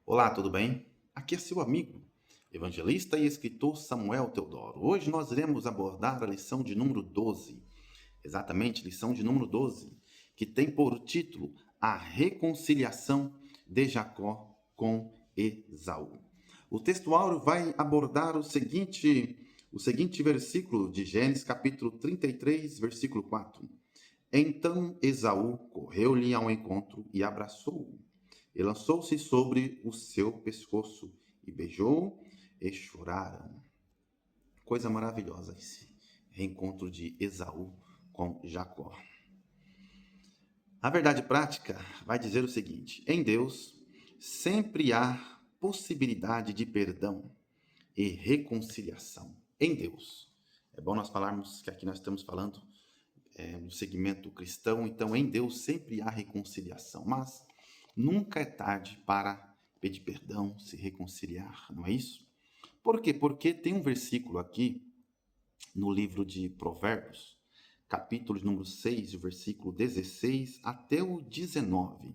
Olá, tudo bem? Aqui é seu amigo, evangelista e escritor Samuel Teodoro. Hoje nós iremos abordar a lição de número 12, exatamente, lição de número 12, que tem por título A Reconciliação de Jacó com Esaú. O textuário vai abordar o seguinte versículo de Gênesis capítulo 33, versículo 4. Então Esaú correu-lhe ao encontro e abraçou-o. E lançou-se sobre o seu pescoço e beijou e choraram. Coisa maravilhosa esse reencontro de Esaú com Jacó. A verdade prática vai dizer o seguinte: em Deus sempre há possibilidade de perdão e reconciliação. Em Deus. É bom nós falarmos que aqui nós estamos falando no segmento cristão, então em Deus sempre há reconciliação, mas nunca é tarde para pedir perdão, se reconciliar, não é isso? Por quê? Porque tem um versículo aqui no livro de Provérbios, capítulo número 6, o versículo 16 até o 19.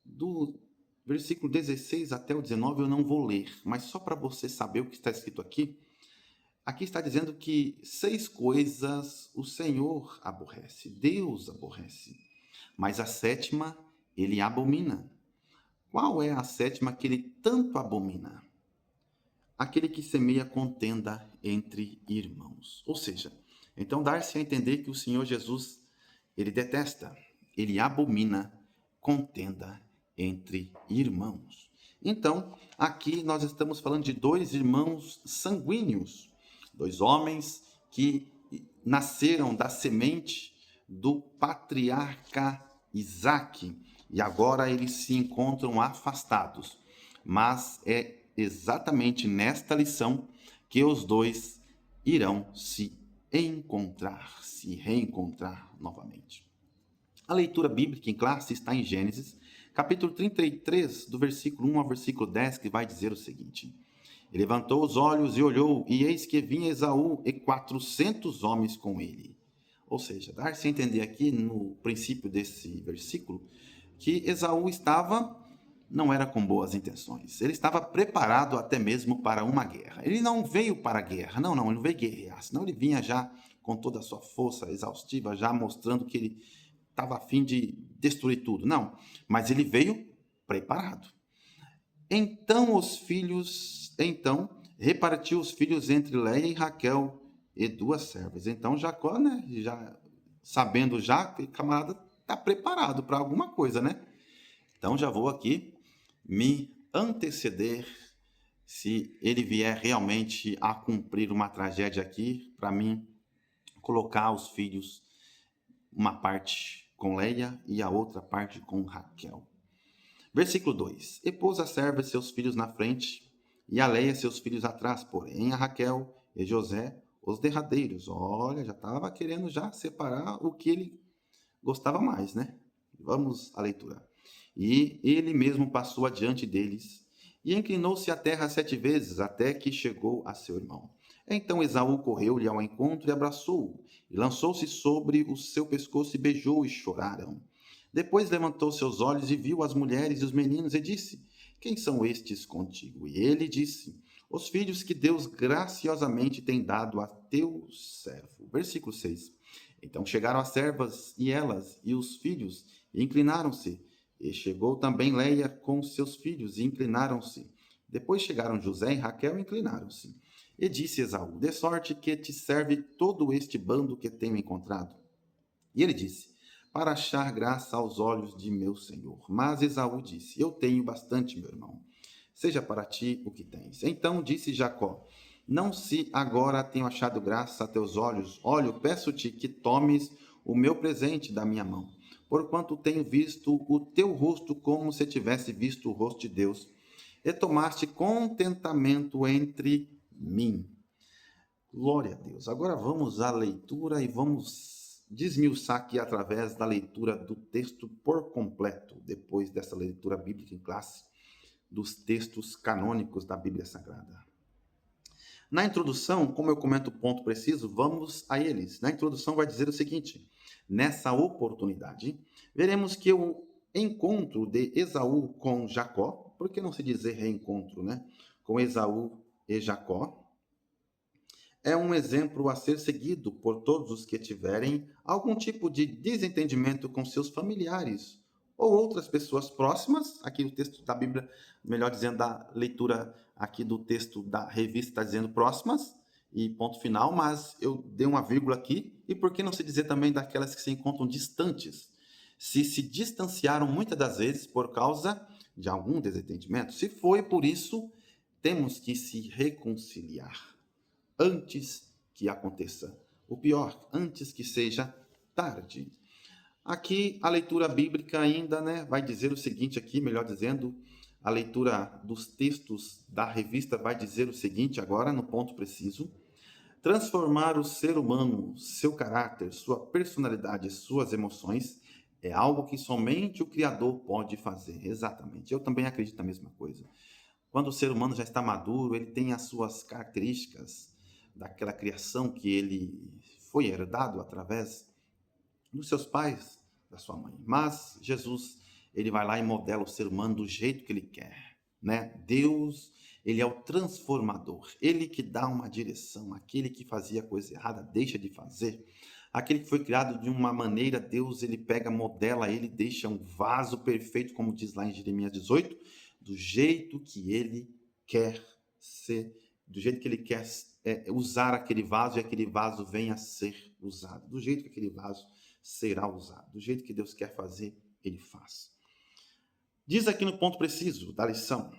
Do versículo 16 até o 19 eu não vou ler, mas só para você saber o que está escrito aqui. Aqui está dizendo que 6 coisas o Senhor aborrece, Deus aborrece, mas a sétima ele abomina. Qual é a sétima que ele tanto abomina? Aquele que semeia contenda entre irmãos. Ou seja, então dar-se a entender que o Senhor Jesus, ele detesta, ele abomina contenda entre irmãos. Então, aqui nós estamos falando de 2 irmãos sanguíneos, 2 homens que nasceram da semente do patriarca Isaque, e agora eles se encontram afastados. Mas é exatamente nesta lição que os 2 irão se encontrar, se reencontrar novamente. A leitura bíblica em classe está em Gênesis, capítulo 33, do versículo 1 ao versículo 10, que vai dizer o seguinte: E levantou os olhos e olhou, e eis que vinha Esaú e 400 homens com ele. Ou seja, dar-se a entender aqui no princípio desse versículo que Esaú não era com boas intenções. Ele estava preparado até mesmo para uma guerra. Ele não veio para a guerra, não, ele não veio guerrear, senão ele vinha já com toda a sua força exaustiva, já mostrando que ele estava a fim de destruir tudo. Não, mas ele veio preparado. Então repartiu os filhos entre Leia e Raquel e 2 servas. Então Jacó, né, já sabendo já que o camarada está preparado para alguma coisa, né? Então já vou aqui me anteceder se ele vier realmente a cumprir uma tragédia aqui, para mim colocar os filhos, uma parte com Leia e a outra parte com Raquel. Versículo 2: E pôs a serva e seus filhos na frente, e a Leia seus filhos atrás, porém a Raquel e José os derradeiros. Olha, já estava querendo já separar o que ele gostava mais, né? Vamos à leitura. E ele mesmo passou adiante deles, e inclinou-se à terra 7 vezes, até que chegou a seu irmão. Então Esaú correu-lhe ao encontro e abraçou-o, e lançou-se sobre o seu pescoço e beijou, e choraram. Depois levantou seus olhos e viu as mulheres e os meninos, e disse: Quem são estes contigo? E ele disse: Os filhos que Deus graciosamente tem dado a teu servo. Versículo 6. Então chegaram as servas e elas e os filhos, e inclinaram-se. E chegou também Leia com seus filhos, e inclinaram-se. Depois chegaram José e Raquel, e inclinaram-se. E disse Esaú: De sorte que te serve todo este bando que tenho encontrado. E ele disse: Para achar graça aos olhos de meu senhor. Mas Esaú disse: Eu tenho bastante, meu irmão. Seja para ti o que tens. Então disse Jacó: Não se agora tenho achado graça a teus olhos, olha, peço-te que tomes o meu presente da minha mão, porquanto tenho visto o teu rosto como se tivesse visto o rosto de Deus, e tomaste contentamento entre mim. Glória a Deus. Agora vamos à leitura e vamos desmiuçar aqui através da leitura do texto por completo, depois dessa leitura bíblica em classe, dos textos canônicos da Bíblia Sagrada. Na introdução, como eu comento o ponto preciso, vamos a eles. Na introdução vai dizer o seguinte: nessa oportunidade, veremos que encontro de Esaú com Jacó, por que não se dizer reencontro, né? Com Esaú e Jacó, é um exemplo a ser seguido por todos os que tiverem algum tipo de desentendimento com seus familiares ou outras pessoas próximas. Aqui o texto da Bíblia, melhor dizendo, da leitura aqui do texto da revista está dizendo próximas e ponto final, mas eu dei uma vírgula aqui. E por que não se dizer também daquelas que se encontram distantes? Se distanciaram muitas das vezes por causa de algum desentendimento. Se foi por isso, temos que se reconciliar antes que aconteça o pior, antes que seja tarde. Aqui a leitura bíblica ainda, né, vai dizer o seguinte aqui, melhor dizendo, a leitura dos textos da revista vai dizer o seguinte agora, no ponto preciso: transformar o ser humano, seu caráter, sua personalidade, suas emoções, é algo que somente o Criador pode fazer. Exatamente. Eu também acredito na mesma coisa. Quando o ser humano já está maduro, ele tem as suas características daquela criação que ele foi herdado através dos seus pais, da sua mãe. Mas Jesus, ele vai lá e modela o ser humano do jeito que ele quer, né? Deus, ele é o transformador, ele que dá uma direção, aquele que fazia coisa errada deixa de fazer. Aquele que foi criado de uma maneira, Deus, ele pega, modela ele, deixa um vaso perfeito, como diz lá em Jeremias 18, do jeito que ele quer ser, do jeito que ele quer usar aquele vaso, e aquele vaso venha a ser usado, do jeito que aquele vaso será usado, do jeito que Deus quer fazer, ele faz. Diz aqui no ponto preciso da lição,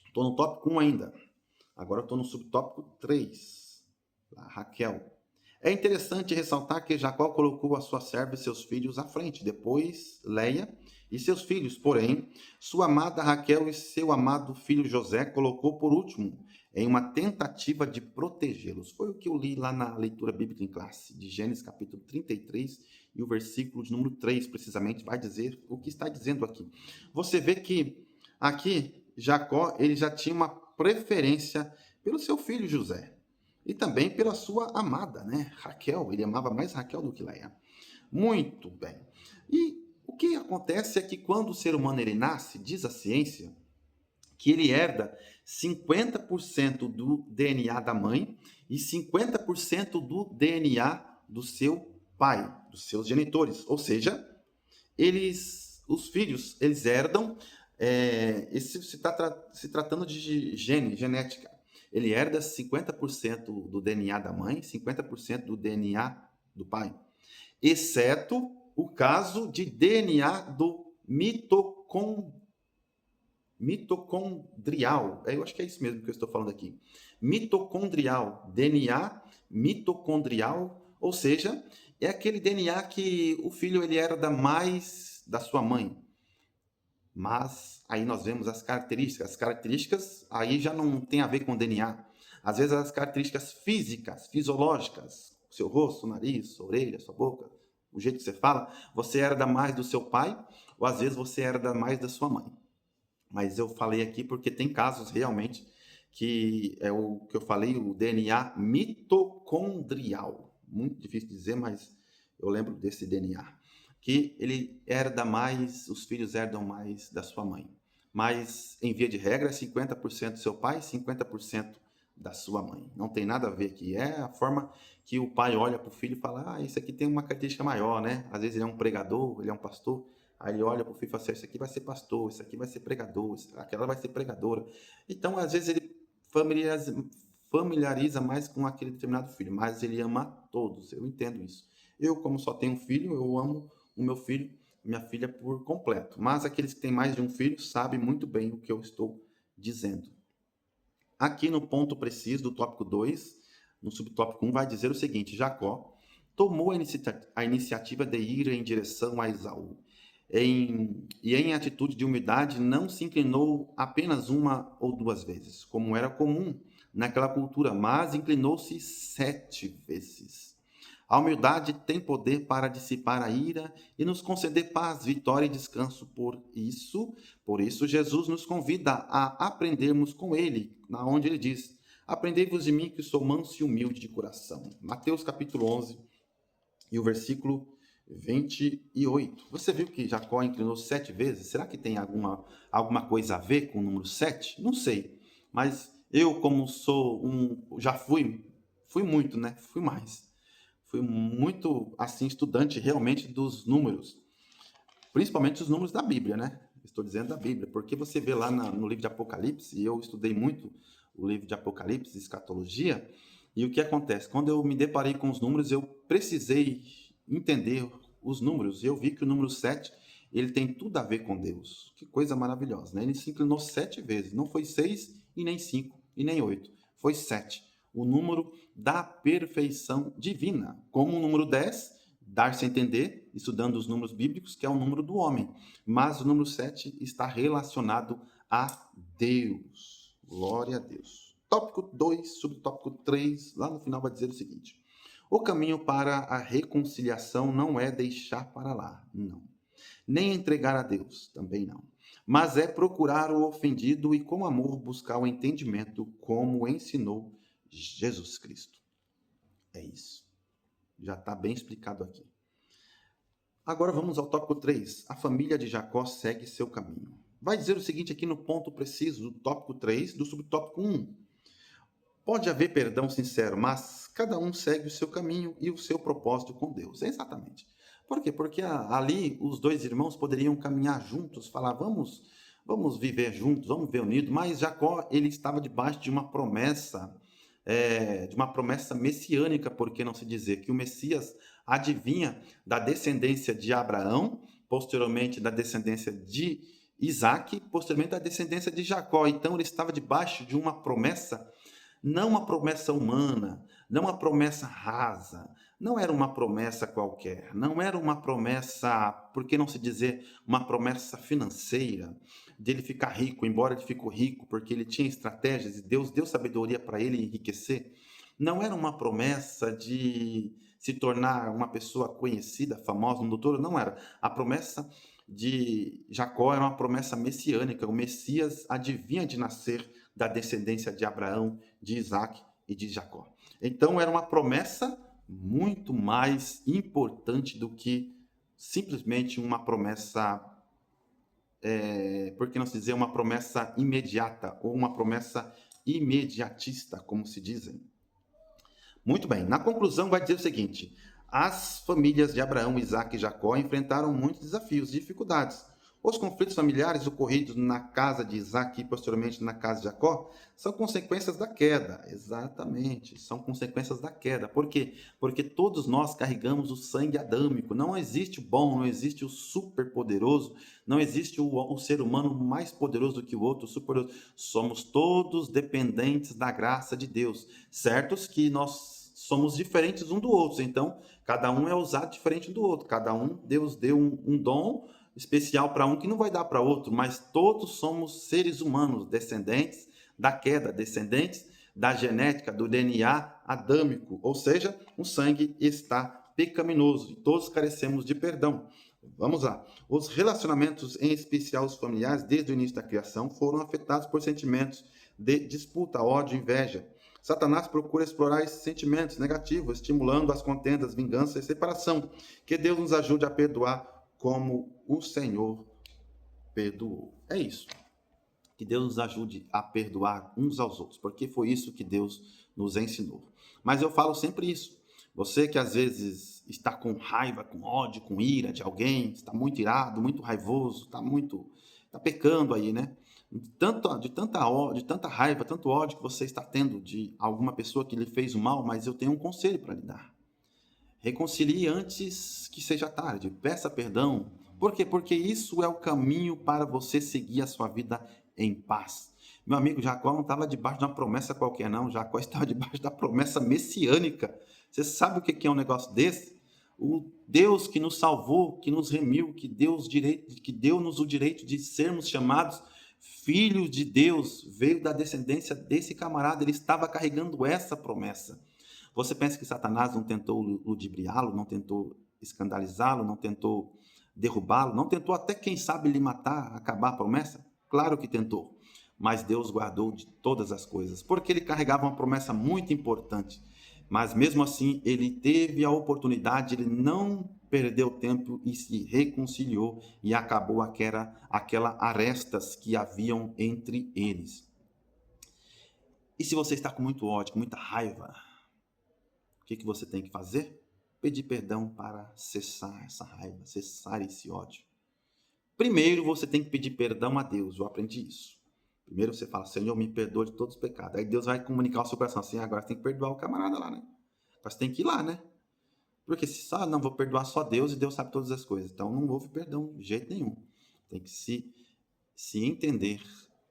estou no tópico 1 ainda, agora estou no subtópico 3, lá, Raquel. É interessante ressaltar que Jacó colocou a sua serva e seus filhos à frente, depois Leia e seus filhos, porém, sua amada Raquel e seu amado filho José colocou por último, em uma tentativa de protegê-los. Foi o que eu li lá na leitura bíblica em classe, de Gênesis capítulo 33, e o versículo de número 3, precisamente, vai dizer o que está dizendo aqui. Você vê que aqui Jacó, ele já tinha uma preferência pelo seu filho José e também pela sua amada, né, Raquel. Ele amava mais Raquel do que Leia. Muito bem. E o que acontece é que quando o ser humano ele nasce, diz a ciência, que ele herda 50% do DNA da mãe e 50% do DNA do seu pai, dos seus genitores. Ou seja, os filhos, eles herdam, isso se está se tratando de genética. Ele herda 50% do DNA da mãe, 50% do DNA do pai, exceto o caso de DNA do mitocondrial. Eu acho que é isso mesmo que eu estou falando aqui. Mitocondrial, DNA mitocondrial, ou seja, é aquele DNA que o filho ele herda mais da sua mãe. Mas aí nós vemos as características. As características aí já não tem a ver com DNA. Às vezes as características físicas, fisiológicas, seu rosto, nariz, sua orelha, sua boca, o jeito que você fala, você herda mais do seu pai, ou às vezes você herda mais da sua mãe. Mas eu falei aqui porque tem casos realmente que é o que eu falei, o DNA mitocondrial. Muito difícil de dizer, mas eu lembro desse DNA. Que ele herda mais, os filhos herdam mais da sua mãe. Mas, em via de regra, é 50% do seu pai, 50% da sua mãe. Não tem nada a ver aqui. É a forma que o pai olha para o filho e fala, isso aqui tem uma característica maior, né? Às vezes ele é um pregador, ele é um pastor. Aí ele olha para o filho e fala assim, isso aqui vai ser pastor, isso aqui vai ser pregador, aquela vai ser pregadora. Então, às vezes ele familiariza mais com aquele determinado filho, mas ele ama todos, eu entendo isso. Eu, como só tenho um filho, eu amo o meu filho, minha filha por completo. Mas aqueles que têm mais de um filho sabem muito bem o que eu estou dizendo. Aqui no ponto preciso do tópico 2, no subtópico 1, vai dizer o seguinte: Jacó tomou a iniciativa de ir em direção a Esaú. Em atitude de humildade, não se inclinou apenas uma ou duas vezes, como era comum naquela cultura, mas inclinou-se 7 vezes. A humildade tem poder para dissipar a ira e nos conceder paz, vitória e descanso. Por isso Jesus nos convida a aprendermos com ele, na onde ele diz: aprendei-vos de mim que sou manso e humilde de coração. Mateus capítulo 11 e o versículo 28. Você viu que Jacó inclinou 7 vezes? Será que tem alguma coisa a ver com o número 7? Não sei. Mas eu, como sou já fui muito, né? Fui mais. Fui muito, assim, estudante realmente dos números. Principalmente os números da Bíblia, né? Estou dizendo da Bíblia, porque você vê lá no livro de Apocalipse, e eu estudei muito o livro de Apocalipse, escatologia, e o que acontece? Quando eu me deparei com os números, eu precisei entender os números, e eu vi que o número 7, ele tem tudo a ver com Deus. Que coisa maravilhosa, né? Ele se inclinou 7 vezes, não foi 6 e nem 5 e nem 8, foi 7. O número da perfeição divina. Como o número 10, dar-se a entender, estudando os números bíblicos, que é o número do homem. Mas o número 7 está relacionado a Deus. Glória a Deus. Tópico 2, subtópico 3, lá no final vai dizer o seguinte: o caminho para a reconciliação não é deixar para lá, não. Nem entregar a Deus, também não. Mas é procurar o ofendido e com amor buscar o entendimento, como ensinou Jesus Cristo. É isso. Já está bem explicado aqui. Agora vamos ao tópico 3. A família de Jacó segue seu caminho. Vai dizer o seguinte aqui no ponto preciso do tópico 3, do subtópico 1. Pode haver perdão sincero, mas cada um segue o seu caminho e o seu propósito com Deus. Exatamente. Por quê? Porque ali os dois irmãos poderiam caminhar juntos, falar, vamos viver juntos, vamos viver unidos, mas Jacó, ele estava debaixo de uma promessa messiânica, por que não se dizer que o Messias adivinha da descendência de Abraão, posteriormente da descendência de Isaac, posteriormente da descendência de Jacó. Então ele estava debaixo de uma promessa, não uma promessa humana, não uma promessa rasa, não era uma promessa qualquer, não era uma promessa, por que não se dizer, uma promessa financeira, dele ficar rico, embora ele ficou rico porque ele tinha estratégias e Deus deu sabedoria para ele enriquecer. Não era uma promessa de se tornar uma pessoa conhecida, famosa, um doutor, não era. A promessa de Jacó era uma promessa messiânica, o Messias adivinha de nascer da descendência de Abraão, de Isaac e de Jacó. Então era uma promessa muito mais importante do que simplesmente uma promessa, por que não se dizer uma promessa imediata ou uma promessa imediatista, como se dizem. Muito bem, na conclusão vai dizer o seguinte: as famílias de Abraão, Isaac e Jacó enfrentaram muitos desafios e dificuldades. Os conflitos familiares ocorridos na casa de Isaac e posteriormente na casa de Jacó são consequências da queda. Exatamente, são consequências da queda. Por quê? Porque todos nós carregamos o sangue adâmico. Não existe o bom, não existe o superpoderoso, não existe o ser humano mais poderoso do que o outro, superpoderoso. Somos todos dependentes da graça de Deus. Certos que nós somos diferentes um do outro, então cada um é usado diferente do outro. Cada um, Deus deu um dom especial para um que não vai dar para outro, mas todos somos seres humanos, descendentes da queda, descendentes da genética, do DNA adâmico, ou seja, o sangue está pecaminoso e todos carecemos de perdão. Vamos lá. Os relacionamentos, em especial os familiares, desde o início da criação, foram afetados por sentimentos de disputa, ódio, inveja. Satanás procura explorar esses sentimentos negativos, estimulando as contendas, vingança e separação. Que Deus nos ajude a perdoar como o Senhor perdoou. É isso. Que Deus nos ajude a perdoar uns aos outros, porque foi isso que Deus nos ensinou. Mas eu falo sempre isso. Você que às vezes está com raiva, com ódio, com ira de alguém, está muito irado, muito raivoso, está pecando aí, né? De tanta raiva, tanto ódio que você está tendo de alguma pessoa que lhe fez o mal, mas eu tenho um conselho para lhe dar. Reconcilie antes que seja tarde, peça perdão. Por quê? Porque isso é o caminho para você seguir a sua vida em paz. Meu amigo, Jacó não estava debaixo de uma promessa qualquer, não. Jacó estava debaixo da promessa messiânica. Você sabe o que é um negócio desse? O Deus que nos salvou, que nos remiu, que deu-nos o direito de sermos chamados filhos de Deus, veio da descendência desse camarada. Ele estava carregando essa promessa. Você pensa que Satanás não tentou ludibriá-lo, não tentou escandalizá-lo, não tentou derrubá-lo, não tentou até, quem sabe, lhe matar, acabar a promessa? Claro que tentou, mas Deus guardou de todas as coisas, porque ele carregava uma promessa muito importante. Mas mesmo assim, ele teve a oportunidade, ele não perdeu tempo e se reconciliou e acabou aquela arestas que haviam entre eles. E se você está com muito ódio, com muita raiva, o que você tem que fazer? Pedir perdão para cessar essa raiva, cessar esse ódio. Primeiro você tem que pedir perdão a Deus, eu aprendi isso. Primeiro você fala, Senhor, me perdoa de todos os pecados. Aí Deus vai comunicar ao seu coração assim, agora você tem que perdoar o camarada lá, né? Agora você tem que ir lá, né? Porque se só, não, vou perdoar só Deus e Deus sabe todas as coisas. Então não houve perdão de jeito nenhum. Tem que se entender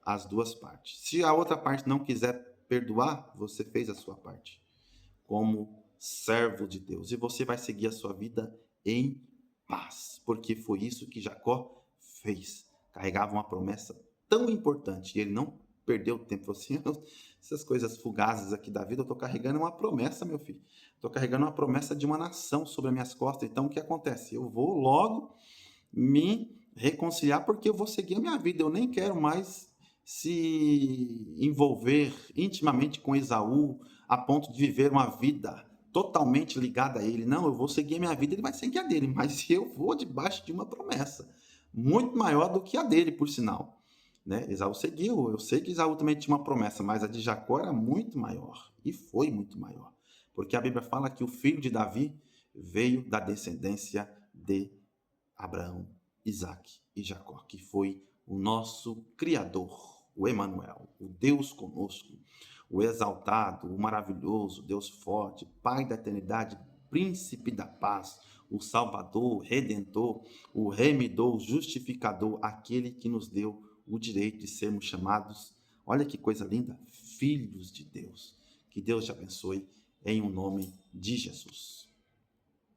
as duas partes. Se a outra parte não quiser perdoar, você fez a sua parte. Como servo de Deus. E você vai seguir a sua vida em paz. Porque foi isso que Jacó fez. Carregava uma promessa tão importante. E ele não perdeu tempo. Assim, essas coisas fugazes aqui da vida, eu estou carregando uma promessa, meu filho. Estou carregando uma promessa de uma nação sobre as minhas costas. Então, o que acontece? Eu vou logo me reconciliar porque eu vou seguir a minha vida. Eu nem quero mais se envolver intimamente com Esaú a ponto de viver uma vida totalmente ligada a ele. Não, eu vou seguir a minha vida, ele vai seguir a dele, mas eu vou debaixo de uma promessa muito maior do que a dele, por sinal. Né? Esaú seguiu, eu sei que Esaú também tinha uma promessa, mas a de Jacó era muito maior, e foi muito maior, porque a Bíblia fala que o filho de Davi veio da descendência de Abraão, Isaac e Jacó, que foi o nosso Criador, o Emanuel, o Deus conosco, o exaltado, o maravilhoso, Deus forte, Pai da eternidade, Príncipe da paz, o Salvador, Redentor, o Remidor, o Justificador, aquele que nos deu o direito de sermos chamados, olha que coisa linda, filhos de Deus. Que Deus te abençoe em o nome de Jesus.